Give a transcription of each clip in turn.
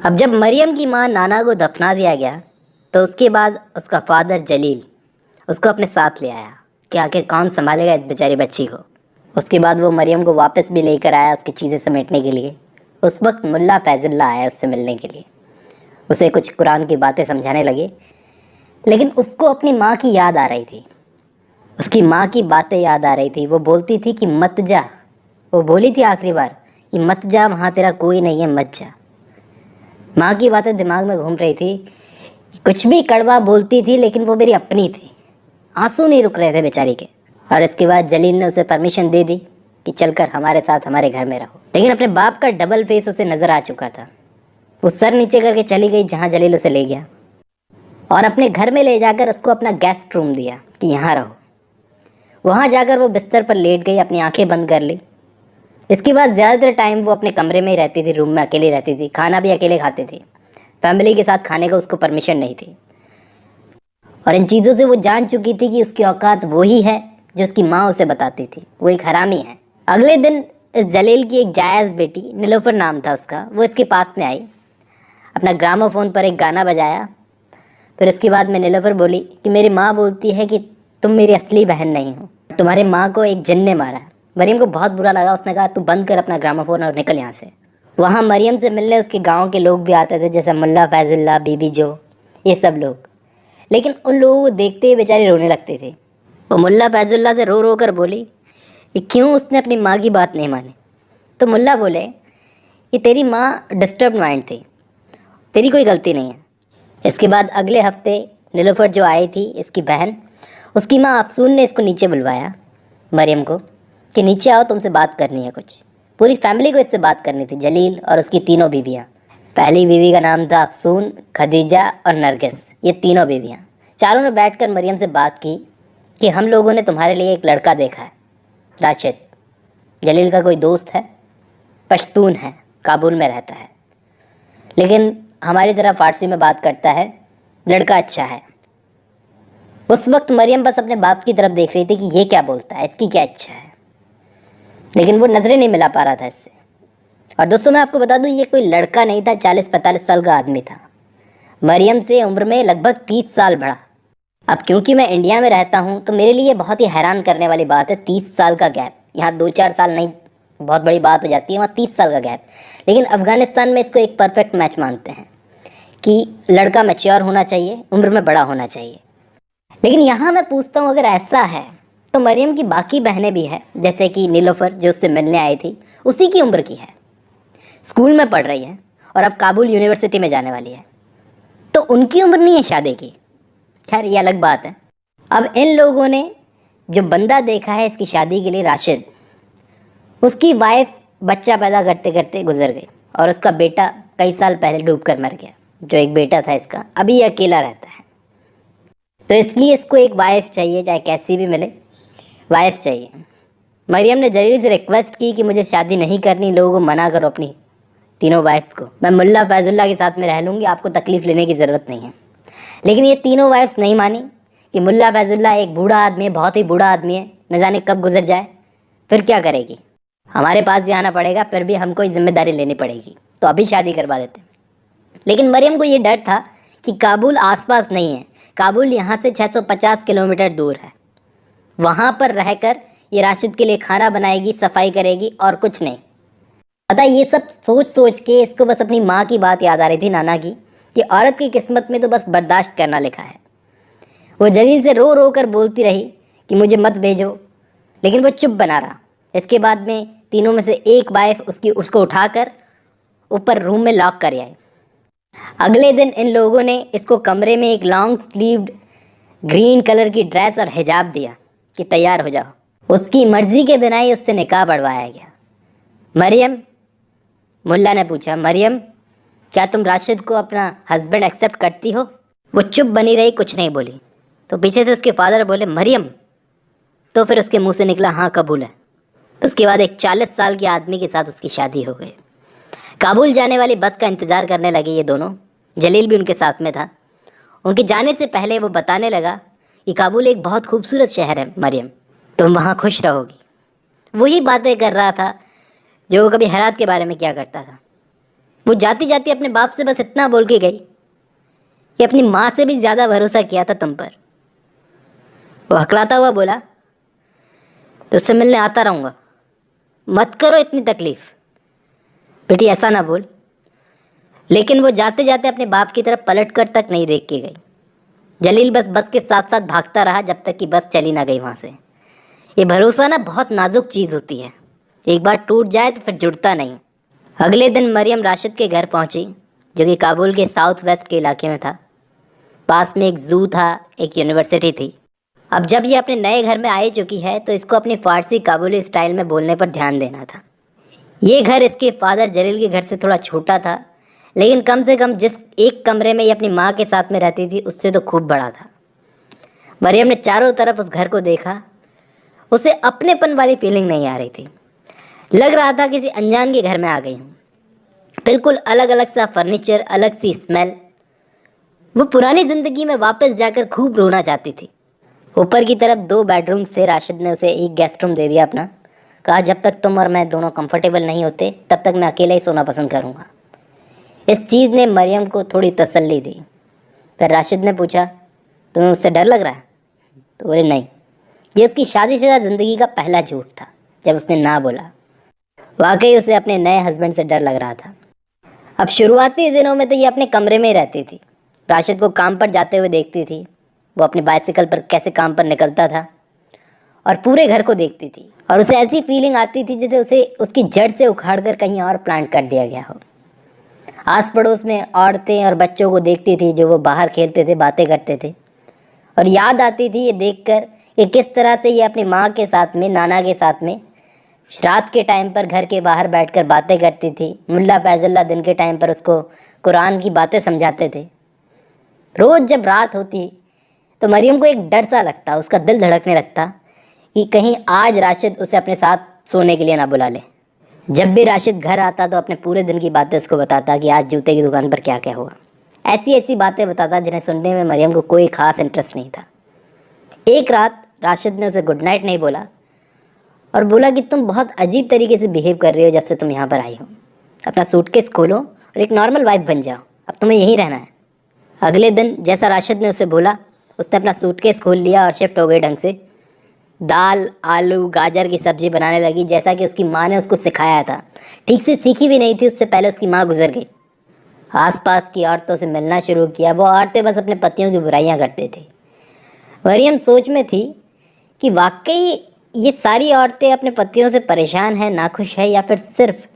अब जब मरियम की माँ नाना को दफना दिया गया तो उसके बाद उसका फादर जलील उसको अपने साथ ले आया कि आखिर कौन संभालेगा इस बेचारी बच्ची को। उसके बाद वो मरियम को वापस भी लेकर आया उसकी चीज़ें समेटने के लिए। उस वक्त मुल्ला फैजुल्ला आया उससे मिलने के लिए, उसे कुछ कुरान की बातें समझाने लगे, लेकिन उसको अपनी माँ की याद आ रही थी। उसकी माँ की बातें याद आ रही थी। वो बोलती थी कि मत जा, वो बोली थी आखिरी बार कि मत जा, वहाँ तेरा कोई नहीं है, मत जा। माँ की बातें दिमाग में घूम रही थी। कुछ भी कड़वा बोलती थी लेकिन वो मेरी अपनी थी। आंसू नहीं रुक रहे थे बेचारी के। और इसके बाद जलील ने उसे परमिशन दे दी कि चलकर हमारे साथ हमारे घर में रहो। लेकिन अपने बाप का डबल फेस उसे नजर आ चुका था। वो सर नीचे करके चली गई जहाँ जलील उसे ले गया और अपने घर में ले जाकर उसको अपना गेस्ट रूम दिया कि यहाँ रहो। वहाँ जाकर वो बिस्तर पर लेट गई, अपनी आंखें बंद कर ली। इसके बाद ज़्यादातर टाइम वो अपने कमरे में ही रहती थी, रूम में अकेली रहती थी, खाना भी अकेले खाती थी। फैमिली के साथ खाने का उसको परमिशन नहीं थी। और इन चीज़ों से वो जान चुकी थी कि उसकी औकात वही है जो उसकी माँ उसे बताती थी, वो एक हरामी है। अगले दिन इस जलील की एक जायज़ बेटी, नीलोफर नाम था उसका, वो इसके पास में आई, अपना ग्रामोफोन पर एक गाना बजाया। फिर उसके बाद में नीलोफर बोली कि मेरी माँ बोलती है कि तुम मेरी असली बहन नहीं हो, तुम्हारे माँ को एक जिन ने मारा है। मरियम को बहुत बुरा लगा। उसने कहा तू बंद कर अपना ग्रामोफोन और निकल यहाँ से। वहाँ मरियम से मिलने उसके गांव के लोग भी आते थे, जैसे मुल्ला फैजुल्ला, बीबी जो, ये सब लोग। लेकिन उन लोगों को देखते ही बेचारी रोने लगती थी। वो मुल्ला फैजुल्ला से रो रो कर बोली कि क्यों उसने अपनी माँ की बात नहीं मानी। तो मुल्ला बोले कि तेरी माँ डिस्टर्ब माइंड थी, तेरी कोई गलती नहीं है। इसके बाद अगले हफ्ते नीलोफर जो आई थी, इसकी बहन, उसकी माँ अफसून ने इसको नीचे बुलवाया मरियम को कि नीचे आओ, तुमसे बात करनी है कुछ। पूरी फैमिली को इससे बात करनी थी, जलील और उसकी तीनों बीवियाँ। पहली बीवी का नाम था अफसून, खदीजा और नरगिस, ये तीनों बीवियाँ। चारों ने बैठकर मरियम से बात की कि हम लोगों ने तुम्हारे लिए एक लड़का देखा है, राशिद। जलील का कोई दोस्त है, पश्तून है, काबुल में रहता है, लेकिन हमारी तरह फारसी में बात करता है, लड़का अच्छा है। उस वक्त मरियम बस अपने बाप की तरफ देख रही थी कि ये क्या बोलता है, इसकी क्या इच्छा है, लेकिन वो नज़रें नहीं मिला पा रहा था इससे। और दोस्तों मैं आपको बता दूं, ये कोई लड़का नहीं था, 40-45 साल का आदमी था, मरियम से उम्र में लगभग 30 साल बड़ा। अब क्योंकि मैं इंडिया में रहता हूं तो मेरे लिए बहुत ही हैरान करने वाली बात है 30 साल का गैप। यहाँ 2-4 साल नहीं, बहुत बड़ी बात हो जाती है, वहाँ 30 साल का गैप। लेकिन अफ़गानिस्तान में इसको एक परफेक्ट मैच मानते हैं कि लड़का मैच्योर होना चाहिए, उम्र में बड़ा होना चाहिए। लेकिन यहाँ मैं पूछता हूँ, अगर ऐसा है तो मरियम की बाकी बहनें भी हैं, जैसे कि नीलोफर जो उससे मिलने आई थी, उसी की उम्र की है, स्कूल में पढ़ रही है और अब काबुल यूनिवर्सिटी में जाने वाली है, तो उनकी उम्र नहीं है शादी की। खैर ये अलग बात है। अब इन लोगों ने जो बंदा देखा है इसकी शादी के लिए, राशिद, उसकी वाइफ बच्चा पैदा करते करते गुजर गई और उसका बेटा कई साल पहले डूब कर मर गया। जो एक बेटा था इसका, अभी ये अकेला रहता है। तो इसलिए इसको एक वाइफ चाहिए, चाहे कैसी भी मिले, वाइफ चाहिए। मरियम ने जलील से रिक्वेस्ट की कि मुझे शादी नहीं करनी, लोगों को मना करो अपनी तीनों वाइफ्स को, मैं मुल्ला फैजुल्ला के साथ में रह लूँगी, आपको तकलीफ़ लेने की ज़रूरत नहीं है। लेकिन ये तीनों वाइफ्स नहीं मानी कि मुल्ला फैजुल्ला एक बूढ़ा आदमी है, बहुत ही बूढ़ा आदमी है, न जाने कब गुजर जाए, फिर क्या करेगी, हमारे पास ही आना पड़ेगा, फिर भी हमको ही जिम्मेदारी लेनी पड़ेगी, तो अभी शादी करवा देते। लेकिन मरियम को ये डर था कि काबुल आसपास नहीं है, काबुल यहाँ से 650 किलोमीटर दूर है। वहाँ पर रहकर ये राशिद के लिए खाना बनाएगी, सफाई करेगी और कुछ नहीं। पता ये सब सोच सोच के इसको बस अपनी माँ की बात याद आ रही थी, नाना की, कि औरत की किस्मत में तो बस बर्दाश्त करना लिखा है। वो जलील से रो रो कर बोलती रही कि मुझे मत भेजो, लेकिन वो चुप बना रहा। इसके बाद में तीनों में से एक वाइफ उसको उठाकर ऊपर रूम में लॉक कर आई। अगले दिन इन लोगों ने इसको कमरे में एक लॉन्ग स्लीव्ड ग्रीन कलर की ड्रेस और हिजाब दिया कि तैयार हो जाओ। उसकी मर्जी के बिना ही उससे निकाह पढ़वाया गया। मरियम, मुल्ला ने पूछा, मरियम क्या तुम राशिद को अपना हस्बैंड एक्सेप्ट करती हो? वो चुप बनी रही, कुछ नहीं बोली। तो पीछे से उसके फादर बोले, मरियम। तो फिर उसके मुंह से निकला, हाँ कबूल है। उसके बाद एक 40 साल के आदमी के साथ उसकी शादी हो गई। काबुल जाने वाली बस का इंतज़ार करने लगे ये दोनों, जलील भी उनके साथ में था। उनके जाने से पहले वो बताने लगा कि काबुल एक बहुत खूबसूरत शहर है मरियम, तुम वहाँ खुश रहोगी। वही बातें कर रहा था जो वो कभी हेरात के बारे में किया करता था। वो जाती जाती अपने बाप से बस इतना बोल के गई कि अपनी माँ से भी ज़्यादा भरोसा किया था तुम पर। वो हकलाता हुआ बोला, तुझसे मिलने आता रहूँगा, मत करो इतनी तकलीफ़। बेटी ऐसा ना बोल। लेकिन वो जाते जाते अपने बाप की तरफ पलट कर तक नहीं देख के गई। जलील बस के साथ साथ भागता रहा जब तक कि बस चली ना गई वहाँ से। ये भरोसा ना बहुत नाजुक चीज़ होती है, एक बार टूट जाए तो फिर जुड़ता नहीं। अगले दिन मरियम राशिद के घर पहुँची, जो कि काबुल के साउथ वेस्ट के इलाके में था। पास में एक ज़ू था, एक यूनिवर्सिटी थी। अब जब ये अपने नए घर में आ चुकी है तो इसको अपनी फ़ारसी काबुली स्टाइल में बोलने पर ध्यान देना था। ये घर इसके फादर जलील के घर से थोड़ा छोटा था, लेकिन कम से कम जिस एक कमरे में ये अपनी माँ के साथ में रहती थी उससे तो खूब बड़ा था। मरियम ने चारों तरफ उस घर को देखा। उसे अपनेपन वाली फीलिंग नहीं आ रही थी। लग रहा था किसी अनजान के घर में आ गई हूँ। बिल्कुल अलग अलग सा फर्नीचर, अलग सी स्मेल। वो पुरानी ज़िंदगी में वापस जाकर खूब रोना चाहती थी। ऊपर की तरफ 2 बेडरूम्स थे। राशिद ने उसे एक गेस्ट रूम दे दिया अपना। कहा, जब तक तुम और मैं दोनों कंफर्टेबल नहीं होते तब तक मैं अकेला ही सोना पसंद करूँगा। इस चीज़ ने मरियम को थोड़ी तसल्ली दी। फिर राशिद ने पूछा, तुम्हें उससे डर लग रहा है? तो बोले, नहीं। ये उसकी शादीशुदा ज़िंदगी का पहला झूठ था जब उसने ना बोला। वाकई उसे अपने नए हस्बैंड से डर लग रहा था। अब शुरुआती दिनों में तो ये अपने कमरे में ही रहती थी। राशिद को काम पर जाते हुए देखती थी। वो अपनी बाइसिकल पर कैसे काम पर निकलता था और पूरे घर को देखती थी, और उसे ऐसी फीलिंग आती थी जैसे उसे उसकी जड़ से उखाड़ कर कहीं और प्लांट कर दिया गया हो। आस पड़ोस में औरतें और बच्चों को देखती थी जो वो बाहर खेलते थे, बातें करते थे, और याद आती थी ये देखकर कि किस तरह से ये अपनी माँ के साथ में, नाना के साथ में रात के टाइम पर घर के बाहर बैठकर बातें करती थी। मुल्ला फैजुल्ला दिन के टाइम पर उसको कुरान की बातें समझाते थे। रोज़ जब रात होती तो मरियम को एक डर सा लगता, उसका दिल धड़कने लगता कि कहीं आज राशिद उसे अपने साथ सोने के लिए ना बुला ले। जब भी राशिद घर आता तो अपने पूरे दिन की बातें उसको बताता कि आज जूते की दुकान पर क्या क्या हुआ। ऐसी ऐसी बातें बताता जिन्हें सुनने में मरियम को कोई ख़ास इंटरेस्ट नहीं था। एक रात राशिद ने उसे गुड नाइट नहीं बोला और बोला कि तुम बहुत अजीब तरीके से बिहेव कर रही हो जब से तुम यहाँ पर आई हो। अपना सूटकेस खोलो और एक नॉर्मल वाइफ बन जाओ, अब तुम्हें यहीं रहना है। अगले दिन जैसा राशिद ने उसे बोला, उसने अपना सूटकेस खोल लिया और शिफ्ट हो गई ढंग से। दाल, आलू, गाजर की सब्ज़ी बनाने लगी जैसा कि उसकी माँ ने उसको सिखाया था। ठीक से सीखी भी नहीं थी, उससे पहले उसकी माँ गुजर गई। आसपास की औरतों से मिलना शुरू किया। वो औरतें बस अपने पतियों की बुराइयां करते थे। मरियम सोच में थी कि वाकई ये सारी औरतें अपने पतियों से परेशान हैं, नाखुश है, या फिर सिर्फ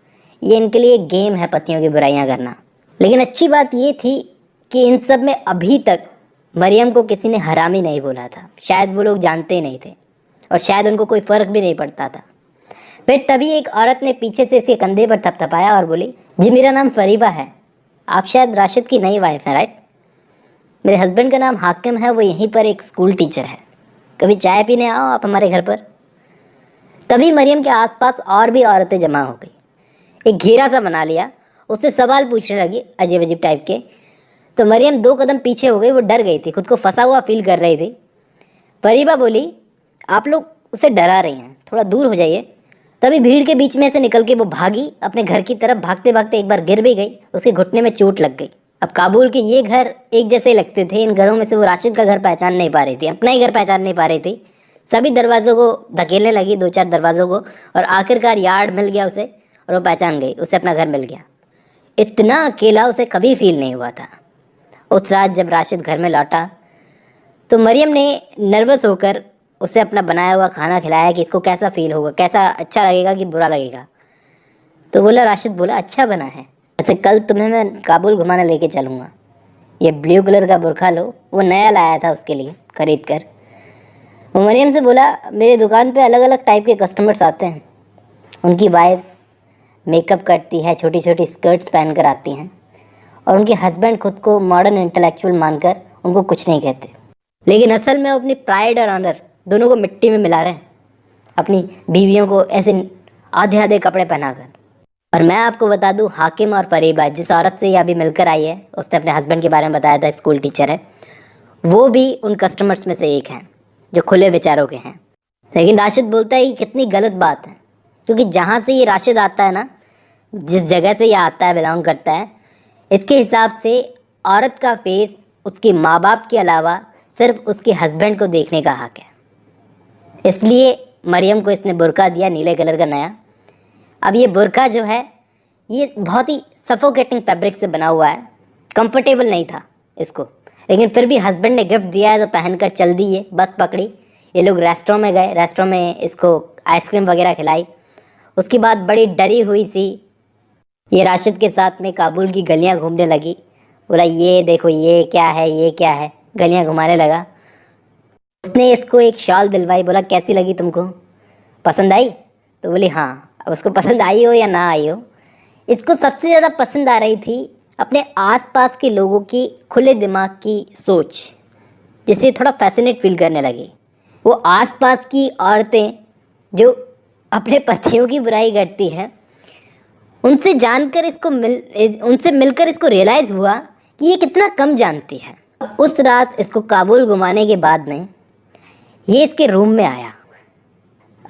ये इनके लिए गेम है पतियों की बुराइयां करना। लेकिन अच्छी बात ये थी कि इन सब में अभी तक मरियम को किसी ने हरामी नहीं बोला था। शायद वो लोग जानते ही नहीं थे और शायद उनको कोई फ़र्क भी नहीं पड़ता था। फिर तभी एक औरत ने पीछे से इसके कंधे पर थपथपाया और बोली, जी मेरा नाम फरीबा है, आप शायद राशिद की नई वाइफ हैं, राइट? मेरे हस्बैंड का नाम हाकिम है, वो यहीं पर एक स्कूल टीचर है, कभी चाय पीने आओ आप हमारे घर पर। तभी मरियम के आसपास और भी औरतें जमा हो गई। एक घेरा सा बना लिया, उससे सवाल पूछने लगी अजीब अजीब टाइप के। तो मरियम 2 कदम पीछे हो गई। वो डर गई थी, खुद को फंसा हुआ फील कर रही थी। फरीबा बोली, आप लोग उसे डरा रही हैं, थोड़ा दूर हो जाइए। तभी भीड़ के बीच में से निकल के वो भागी अपने घर की तरफ। भागते भागते एक बार गिर भी गई, उसके घुटने में चोट लग गई। अब काबुल के ये घर एक जैसे लगते थे। इन घरों में से वो राशिद का घर पहचान नहीं पा रही थी, अपना ही घर पहचान नहीं पा रही थी। सभी दरवाज़ों को धकेलने लगी, 2-4 दरवाज़ों को, और आखिरकार यार्ड मिल गया उसे और वो पहचान गई, उसे अपना घर मिल गया। इतना अकेला उसे कभी फील नहीं हुआ था। उस रात जब राशिद घर में लौटा तो मरियम ने नर्वस होकर उसे अपना बनाया हुआ खाना खिलाया कि इसको कैसा फील होगा, कैसा अच्छा लगेगा कि बुरा लगेगा। तो बोला, राशिद बोला, अच्छा बना है, ऐसे कल तुम्हें मैं काबुल घुमाने लेके चलूँगा। ये ब्लू कलर का बुरखा लो, वो नया लाया था उसके लिए ख़रीद कर। वो मरियम से बोला, मेरी दुकान पे अलग अलग टाइप के कस्टमर्स आते हैं। उनकी वाइफ्स मेकअप करती है, छोटी छोटी स्कर्ट्स पहन कर आती हैं, और उनके हस्बैंड खुद को मॉडर्न इंटेलेक्चुअल मानकर उनको कुछ नहीं कहते, लेकिन असल में वो अपनी प्राइड और ऑनर दोनों को मिट्टी में मिला रहे हैं, अपनी बीवियों को ऐसे आधे आधे कपड़े पहनाकर। और मैं आपको बता दूं, हाकिम और फरीबा, जिस औरत से ये अभी मिलकर आई है, उसने अपने हस्बैंड के बारे में बताया था, स्कूल टीचर है, वो भी उन कस्टमर्स में से एक हैं जो खुले विचारों के हैं। लेकिन राशिद बोलता है कि कितनी गलत बात है, क्योंकि जहाँ से ये राशिद आता है ना, जिस जगह से ये आता है, बिलोंग करता है, इसके हिसाब से औरत का फेस उसके माँ बाप के अलावा सिर्फ उसके हस्बैंड को देखने का हक है। इसलिए मरियम को इसने बुर्का दिया नीले कलर का नया। अब ये बुर्का जो है ये बहुत ही सफोकेटिंग फैब्रिक से बना हुआ है, कंफर्टेबल नहीं था इसको, लेकिन फिर भी हस्बैंड ने गिफ्ट दिया है तो पहनकर चल दी। ये बस पकड़ी, ये लोग रेस्टोरेंट में गए, रेस्टोरेंट में इसको आइसक्रीम वगैरह खिलाई। उसके बाद बड़ी डरी हुई सी ये राशिद के साथ में काबुल की गलियां घूमने लगी। बोला ये देखो ये क्या है, ये क्या है, गलियां घुमाने लगा। उसने इसको एक शॉल दिलवाई। बोला कैसी लगी तुमको, पसंद आई? तो बोली हाँ। अब उसको पसंद आई हो या ना आई हो, इसको सबसे ज़्यादा पसंद आ रही थी अपने आसपास के लोगों की खुले दिमाग की सोच, जिससे थोड़ा फैसिनेट फील करने लगी। वो आसपास की औरतें जो अपने पतियों की बुराई करती हैं, उनसे जानकर उनसे मिलकर इसको रियलाइज़ हुआ कि ये कितना कम जानती है। उस रात इसको काबुल घुमाने के बाद में ये इसके रूम में आया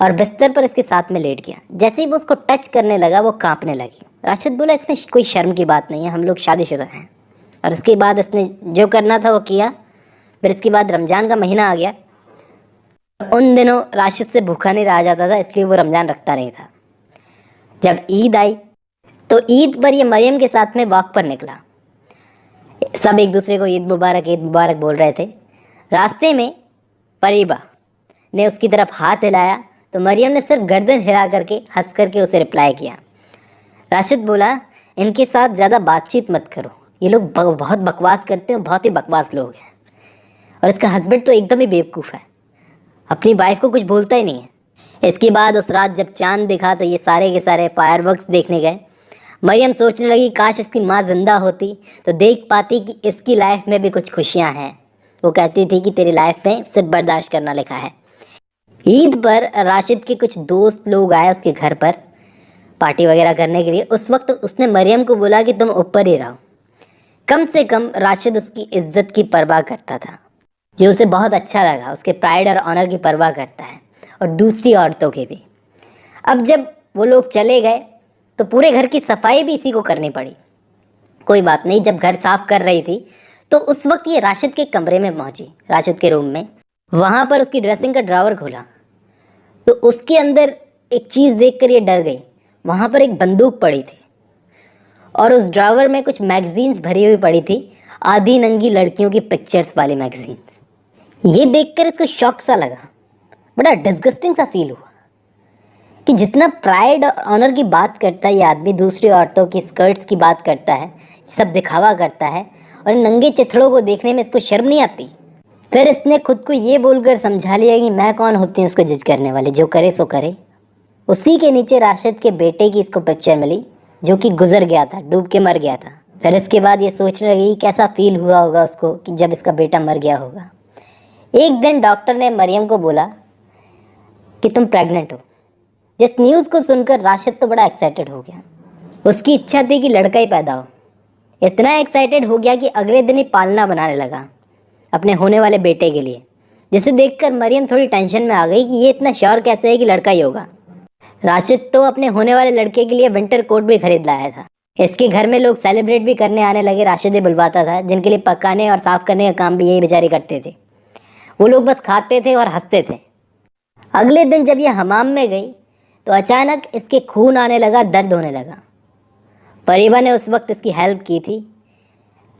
और बिस्तर पर इसके साथ में लेट गया। जैसे ही वो उसको टच करने लगा वो कांपने लगी। राशिद बोला इसमें कोई शर्म की बात नहीं है, हम लोग शादीशुदा हैं। और उसके बाद इसने जो करना था वो किया। फिर इसके बाद रमज़ान का महीना आ गया। उन दिनों राशिद से भूखा नहीं रहा जाता था, इसलिए वो रमज़ान रखता नहीं था। जब ईद आई तो ईद पर ये मरियम के साथ में वॉक पर निकला। सब एक दूसरे को ईद मुबारक बोल रहे थे। रास्ते में परीबा ने उसकी तरफ हाथ हिलाया तो मरियम ने सिर्फ गर्दन हिला करके हंस करके उसे रिप्लाई किया। राशिद बोला इनके साथ ज़्यादा बातचीत मत करो, ये लोग बहुत बकवास करते हैं, बहुत ही बकवास लोग हैं। और इसका हस्बैंड तो एकदम ही बेवकूफ़ है, अपनी वाइफ को कुछ बोलता ही नहीं है। इसके बाद उस रात जब चांद दिखा तो ये सारे के सारे फायरवर्क्स देखने गए। मरियम सोचने लगी काश इसकी माँ जिंदा होती तो देख पाती कि इसकी लाइफ में भी कुछ खुशियाँ हैं। वो कहती थी कि तेरी लाइफ में सिर्फ बर्दाश्त करना लिखा है। ईद पर राशिद के कुछ दोस्त लोग आए उसके घर पर पार्टी वगैरह करने के लिए। उस वक्त उसने मरियम को बोला कि तुम ऊपर ही रहो। कम से कम राशिद उसकी इज्जत की परवाह करता था, जो उसे बहुत अच्छा लगा। उसके प्राइड और ऑनर की परवाह करता है और दूसरी औरतों के भी। अब जब वो लोग चले गए तो पूरे घर की सफाई भी इसी को करनी पड़ी। कोई बात नहीं, जब घर साफ कर रही थी तो उस वक्त ये राशिद के कमरे में पहुंची, राशिद के रूम में। वहाँ पर उसकी ड्रेसिंग का ड्रावर खोला तो उसके अंदर एक चीज़ देखकर ये डर गई। वहाँ पर एक बंदूक पड़ी थी और उस ड्रावर में कुछ मैगजीन्स भरी हुई पड़ी थी, आधी नंगी लड़कियों की पिक्चर्स वाली मैगजीन्स। ये देखकर इसको शॉक सा लगा, बड़ा डिस्गस्टिंग सा फील हुआ कि जितना प्राइड और ऑनर की बात करता है ये आदमी, दूसरी औरतों की स्कर्ट्स की बात करता है, सब दिखावा करता है, और नंगे चिथड़ों को देखने में इसको शर्म नहीं आती। फिर इसने खुद को ये बोलकर समझा लिया कि मैं कौन होती हूँ उसको जज करने वाली, जो करे सो करे। उसी के नीचे राशिद के बेटे की इसको पिक्चर मिली जो कि गुजर गया था, डूब के मर गया था। फिर इसके बाद ये सोचने लगी कैसा फील हुआ होगा उसको कि जब इसका बेटा मर गया होगा। एक दिन डॉक्टर ने मरियम को बोला कि तुम प्रेग्नेंट हो। जिस न्यूज़ को सुनकर राशिद तो बड़ा एक्साइटेड हो गया। उसकी इच्छा थी कि लड़का ही पैदा हो। इतना एक्साइटेड हो गया कि अगले दिन ही पालना बनाने लगा अपने होने वाले बेटे के लिए, जिसे देखकर मरियम थोड़ी टेंशन में आ गई कि ये इतना श्योर कैसे है कि लड़का ही होगा। राशिद तो अपने होने वाले लड़के के लिए विंटर कोट भी खरीद लाया था। इसके घर में लोग सेलिब्रेट भी करने आने लगे। राशिद ही बुलवाता था, जिनके लिए पकाने और साफ करने का काम भी यही बेचारे करते थे। वो लोग बस खाते थे और हंसते थे। अगले दिन जब ये हमाम में गई तो अचानक इसके खून आने लगा, दर्द होने लगा। परीबा ने उस वक्त इसकी हेल्प की थी,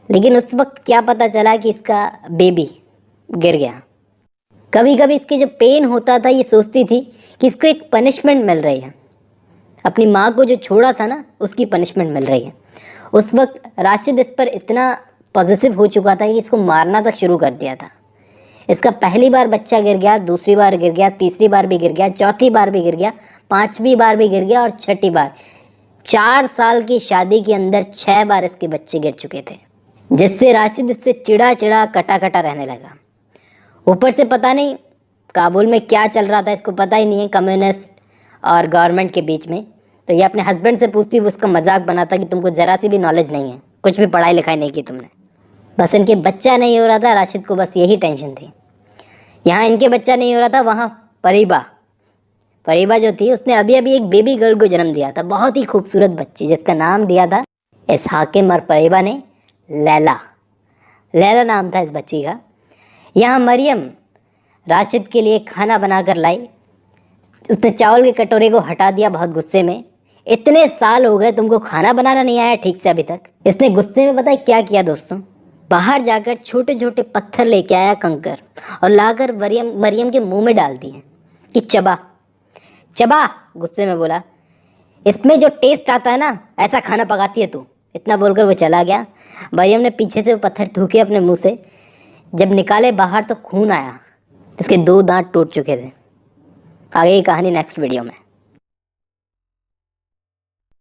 लेकिन उस वक्त क्या पता चला कि इसका बेबी गिर गया। कभी कभी इसके जो पेन होता था ये सोचती थी कि इसको एक पनिशमेंट मिल रही है, अपनी माँ को जो छोड़ा था ना उसकी पनिशमेंट मिल रही है। उस वक्त राशिद इस पर इतना पॉजिटिव हो चुका था कि इसको मारना तक शुरू कर दिया था। इसका पहली बार बच्चा गिर गया, दूसरी बार गिर गया, तीसरी बार भी गिर गया, चौथी बार भी गिर गया, पांचवी बार भी गिर गया और छठी बार। 4 साल की शादी के अंदर 6 बार इसके बच्चे गिर चुके थे, जिससे राशिद इससे चिड़ा चिड़ा कटा कटा रहने लगा। ऊपर से पता नहीं काबुल में क्या चल रहा था, इसको पता ही नहीं है, कम्युनिस्ट और गवर्नमेंट के बीच में। तो ये अपने हस्बैंड से पूछती, वो उसका मजाक बनाता कि तुमको ज़रा सी भी नॉलेज नहीं है, कुछ भी पढ़ाई लिखाई नहीं की तुमने। बस इनके बच्चा नहीं हो रहा था, राशिद को बस यही टेंशन थी। यहाँ इनके बच्चा नहीं हो रहा था, वहाँ फरीबा जो थी उसने अभी अभी एक बेबी गर्ल को जन्म दिया था, बहुत ही खूबसूरत बच्ची जिसका नाम दिया था इस हाकिम और फरीबा ने लैला। लैला नाम था इस बच्ची का। यहाँ मरियम राशिद के लिए खाना बनाकर लाई। उसने चावल के कटोरे को हटा दिया बहुत गुस्से में। इतने साल हो गए तुमको खाना बनाना नहीं आया ठीक से अभी तक। इसने गुस्से में पता है क्या किया दोस्तों, बाहर जाकर छोटे छोटे पत्थर लेके आया, कंकर, और लाकर मरियम के मुंह में डाल दिए कि चबा चबा। गुस्से में बोला, इसमें जो टेस्ट आता है ना, ऐसा खाना पकाती है तू। इतना बोलकर वो चला गया। मरियम ने पीछे से वो पत्थर थूके अपने मुंह से। जब निकाले बाहर तो खून आया, इसके 2 दांत टूट चुके थे। आगे की कहानी नेक्स्ट वीडियो में।